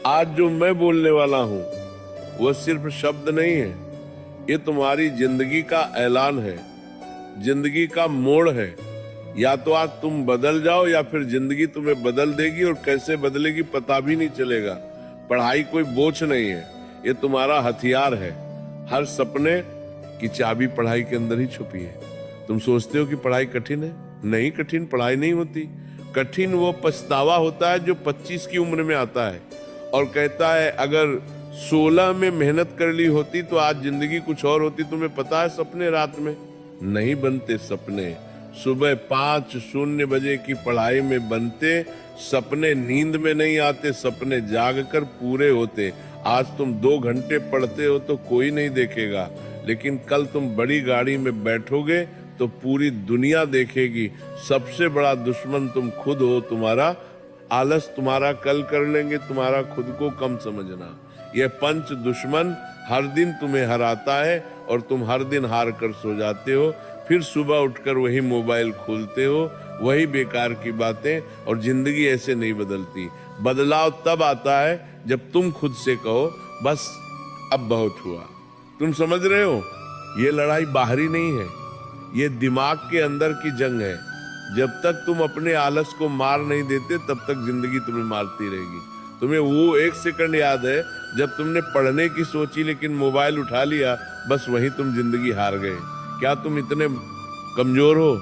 आज जो मैं बोलने वाला हूँ वह सिर्फ शब्द नहीं है, ये तुम्हारी जिंदगी का ऐलान है, जिंदगी का मोड़ है। या तो आज तुम बदल जाओ या फिर जिंदगी तुम्हें बदल देगी, और कैसे बदलेगी पता भी नहीं चलेगा। पढ़ाई कोई बोझ नहीं है, ये तुम्हारा हथियार है। हर सपने की चाबी पढ़ाई के अंदर ही छुपी है। तुम सोचते हो कि पढ़ाई कठिन है, नहीं, कठिन पढ़ाई नहीं होती। कठिन वो पछतावा होता है जो 25 की उम्र में आता है और कहता है अगर 16 में मेहनत कर ली होती तो आज जिंदगी कुछ और होती। तुम्हें पता है सपने रात में नहीं बनते, सपने सुबह 5:00 बजे की पढ़ाई में बनते। सपने नींद में नहीं आते, सपने जागकर पूरे होते। आज तुम 2 घंटे पढ़ते हो तो कोई नहीं देखेगा, लेकिन कल तुम बड़ी गाड़ी में बैठोगे तो पूरी दुनिया देखेगी। सबसे बड़ा दुश्मन तुम खुद हो। तुम्हारा आलस तुम्हारा कल कर लेंगे, तुम्हारा खुद को कम समझना। यह पंच दुश्मन हर दिन तुम्हें हराता है और तुम हर दिन हार कर सो जाते हो। फिर सुबह उठकर वही मोबाइल खोलते हो, वही बेकार की बातें, और जिंदगी ऐसे नहीं बदलती। बदलाव तब आता है जब तुम खुद से कहो बस अब बहुत हुआ। तुम समझ रहे हो, ये लड़ाई बाहरी नहीं है, ये दिमाग के अंदर की जंग है। जब तक तुम अपने आलस को मार नहीं देते तब तक जिंदगी तुम्हें मारती रहेगी। तुम्हें वो 1 सेकंड याद है जब तुमने पढ़ने की सोची लेकिन मोबाइल उठा लिया, बस वहीं तुम जिंदगी हार गए। क्या तुम इतने कमजोर हो?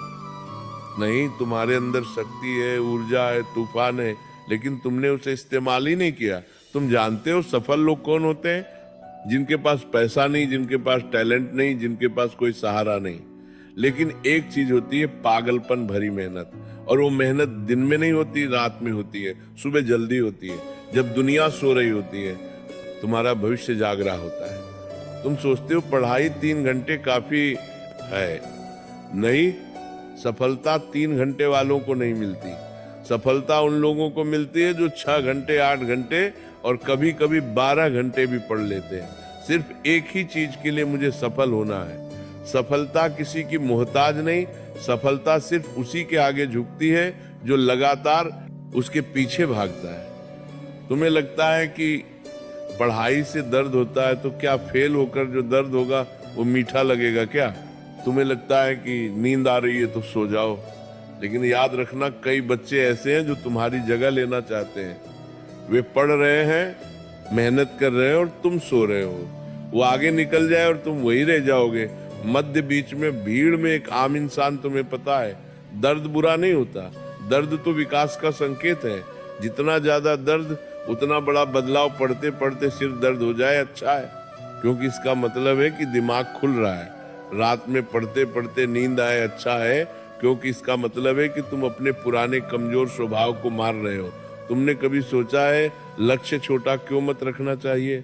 नहीं, तुम्हारे अंदर शक्ति है, ऊर्जा है, तूफान है, लेकिन तुमने उसे इस्तेमाल ही नहीं किया। तुम जानते हो सफल लोग कौन होते हैं? जिनके पास पैसा नहीं, जिनके पास टैलेंट नहीं, जिनके पास कोई सहारा नहीं, लेकिन एक चीज होती है पागलपन भरी मेहनत। और वो मेहनत दिन में नहीं होती, रात में होती है, सुबह जल्दी होती है, जब दुनिया सो रही होती है, तुम्हारा भविष्य जाग रहा होता है। तुम सोचते हो पढ़ाई 3 घंटे काफी है, नहीं, सफलता 3 घंटे वालों को नहीं मिलती। सफलता उन लोगों को मिलती है जो 6 घंटे, 8 घंटे और कभी कभी 12 घंटे भी पढ़ लेते हैं। सिर्फ एक ही चीज के लिए मुझे सफल होना है। सफलता किसी की मोहताज नहीं, सफलता सिर्फ उसी के आगे झुकती है जो लगातार उसके पीछे भागता है। तुम्हें लगता है कि पढ़ाई से दर्द होता है, तो क्या फेल होकर जो दर्द होगा वो मीठा लगेगा क्या? तुम्हें लगता है कि नींद आ रही है तो सो जाओ, लेकिन याद रखना कई बच्चे ऐसे हैं जो तुम्हारी जगह लेना चाहते हैं। वे पढ़ रहे हैं, मेहनत कर रहे हैं और तुम सो रहे हो। वो आगे निकल जाए और तुम वही रह जाओगे मध्य बीच में, भीड़ में। एक आम इंसान, तुम्हें पता है दर्द बुरा नहीं होता, दर्द तो विकास का संकेत है। जितना ज्यादा दर्द उतना बड़ा बदलाव। पढ़ते पढ़ते सिर दर्द हो जाए अच्छा है, क्योंकि इसका मतलब है कि दिमाग खुल रहा है। रात में पढ़ते पढ़ते नींद आए अच्छा है, क्योंकि इसका मतलब है कि तुम अपने पुराने कमजोर स्वभाव को मार रहे हो। तुमने कभी सोचा है लक्ष्य छोटा क्यों मत रखना चाहिए?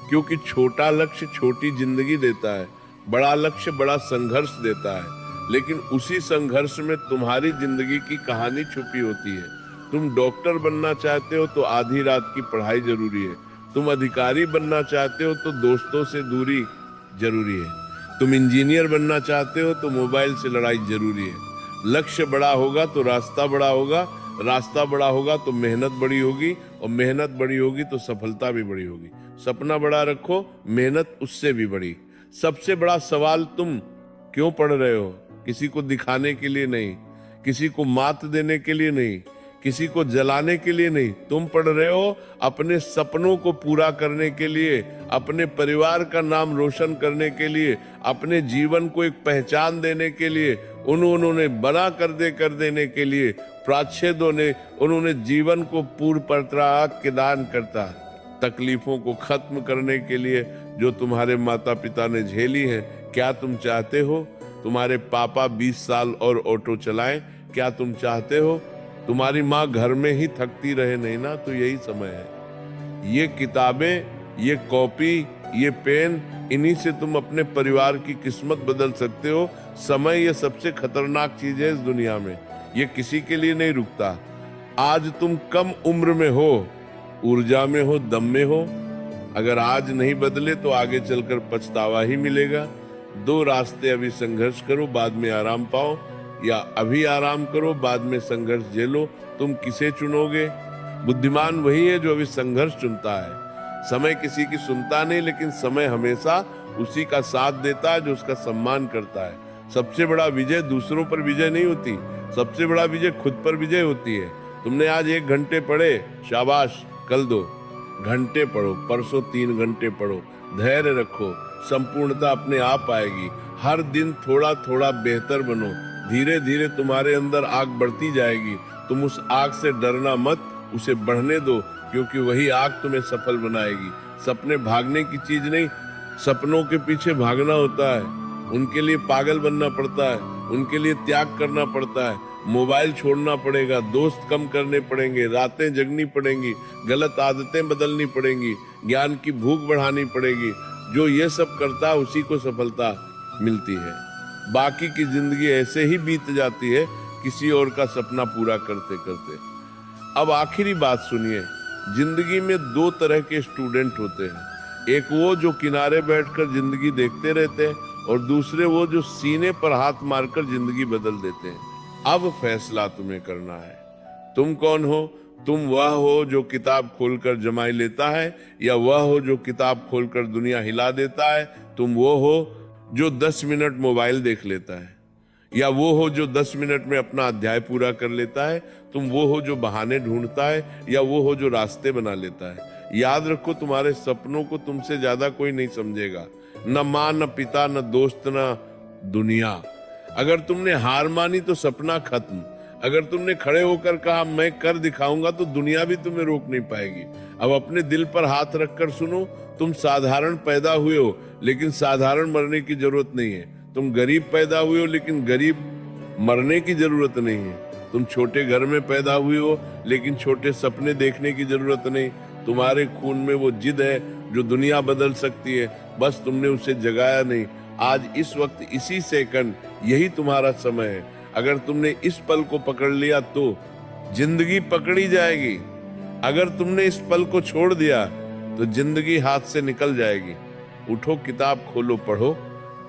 क्योंकि छोटा लक्ष्य छोटी जिंदगी देता है, बड़ा लक्ष्य बड़ा संघर्ष देता है। लेकिन उसी संघर्ष में तुम्हारी जिंदगी की कहानी छुपी होती है। तुम डॉक्टर बनना चाहते हो तो आधी रात की पढ़ाई जरूरी है। तुम अधिकारी बनना चाहते हो तो दोस्तों से दूरी जरूरी है। तुम इंजीनियर बनना चाहते हो तो मोबाइल से लड़ाई जरूरी है। लक्ष्य बड़ा होगा तो रास्ता बड़ा होगा, रास्ता बड़ा होगा तो मेहनत बड़ी होगी, और मेहनत बड़ी होगी तो सफलता भी बड़ी होगी। सपना बड़ा रखो, मेहनत उससे भी बड़ी। सबसे बड़ा सवाल, तुम क्यों पढ़ रहे हो? किसी को दिखाने के लिए नहीं, किसी को मात देने के लिए नहीं, किसी को जलाने के लिए नहीं। तुम पढ़ रहे हो अपने सपनों को पूरा करने के लिए, अपने परिवार का नाम रोशन करने के लिए, अपने जीवन को एक पहचान देने के लिए, उन्होंने बना कर देने के लिए। प्राच्छेदों ने उन्होंने जीवन को पूर्ण प्रत्राग के दान करता, तकलीफों को खत्म करने के लिए जो तुम्हारे माता पिता ने झेली है। क्या तुम चाहते हो तुम्हारे पापा 20 साल और ऑटो चलाएं? क्या तुम चाहते हो तुम्हारी माँ घर में ही थकती रहे? नहीं ना, तो यही समय है। ये किताबें, ये कॉपी, ये पेन, इन्हीं से तुम अपने परिवार की किस्मत बदल सकते हो। समय ये सबसे खतरनाक चीज है इस दुनिया में, ये किसी के लिए नहीं रुकता। आज तुम कम उम्र में हो, ऊर्जा में हो, दम में हो। अगर आज नहीं बदले तो आगे चलकर पछतावा ही मिलेगा। 2 रास्ते, अभी संघर्ष करो बाद में आराम पाओ, या अभी आराम करो बाद में संघर्ष झेलो। तुम किसे चुनोगे? बुद्धिमान वही है जो अभी संघर्ष चुनता है। समय किसी की सुनता नहीं, लेकिन समय हमेशा उसी का साथ देता है जो उसका सम्मान करता है। सबसे बड़ा विजय दूसरों पर विजय नहीं होती, सबसे बड़ा विजय खुद पर विजय होती है। तुमने आज 1 घंटे पढ़े, शाबाश, कल 2 घंटे पढ़ो, परसों 3 घंटे पढ़ो, धैर्य रखो, संपूर्णता अपने आप आएगी। हर दिन थोड़ा थोड़ा बेहतर बनो, धीरे धीरे तुम्हारे अंदर आग बढ़ती जाएगी। तुम उस आग से डरना मत, उसे बढ़ने दो, क्योंकि वही आग तुम्हें सफल बनाएगी। सपने भागने की चीज नहीं, सपनों के पीछे भागना होता है, उनके लिए पागल बनना पड़ता है, उनके लिए त्याग करना पड़ता है। मोबाइल छोड़ना पड़ेगा, दोस्त कम करने पड़ेंगे, रातें जगनी पड़ेंगी, गलत आदतें बदलनी पड़ेंगी, ज्ञान की भूख बढ़ानी पड़ेगी। जो ये सब करता है उसी को सफलता मिलती है। बाकी की जिंदगी ऐसे ही बीत जाती है, किसी और का सपना पूरा करते करते। अब आखिरी बात सुनिए, जिंदगी में 2 तरह के स्टूडेंट होते हैं। एक वो जो किनारे बैठकर जिंदगी देखते रहते हैं, और दूसरे वो जो सीने पर हाथ मारकर जिंदगी बदल देते हैं। अब फैसला तुम्हें करना है, तुम कौन हो? तुम वह हो जो किताब खोलकर जमाई लेता है, या वह हो जो किताब खोलकर दुनिया हिला देता है? तुम वो हो जो 10 मिनट मोबाइल देख लेता है, या वो हो जो 10 मिनट में अपना अध्याय पूरा कर लेता है? तुम वो हो जो बहाने ढूंढता है, या वो हो जो रास्ते बना लेता है? याद रखो, तुम्हारे सपनों को तुमसे ज्यादा कोई नहीं समझेगा, न माँ, न पिता, न दोस्त, न दुनिया। अगर तुमने हार मानी तो सपना खत्म। अगर तुमने खड़े होकर कहा मैं कर दिखाऊंगा, तो दुनिया भी तुम्हें रोक नहीं पाएगी। अब अपने दिल पर हाथ रखकर सुनो, तुम साधारण पैदा हुए हो, लेकिन साधारण मरने की जरूरत नहीं है। तुम गरीब पैदा हुए हो, लेकिन गरीब मरने की जरूरत नहीं है। तुम छोटे घर में पैदा हुए हो, लेकिन छोटे सपने देखने की जरूरत नहीं। तुम्हारे खून में वो जिद है जो दुनिया बदल सकती है, बस तुमने उसे जगाया नहीं। आज इस वक्त, इसी सेकंड, यही तुम्हारा समय है। अगर तुमने इस पल को पकड़ लिया तो जिंदगी पकड़ी जाएगी। अगर तुमने इस पल को छोड़ दिया तो जिंदगी हाथ से निकल जाएगी। उठो, किताब खोलो, पढ़ो,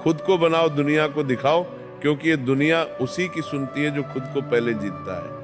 खुद को बनाओ, दुनिया को दिखाओ, क्योंकि ये दुनिया उसी की सुनती है जो खुद को पहले जीतता है।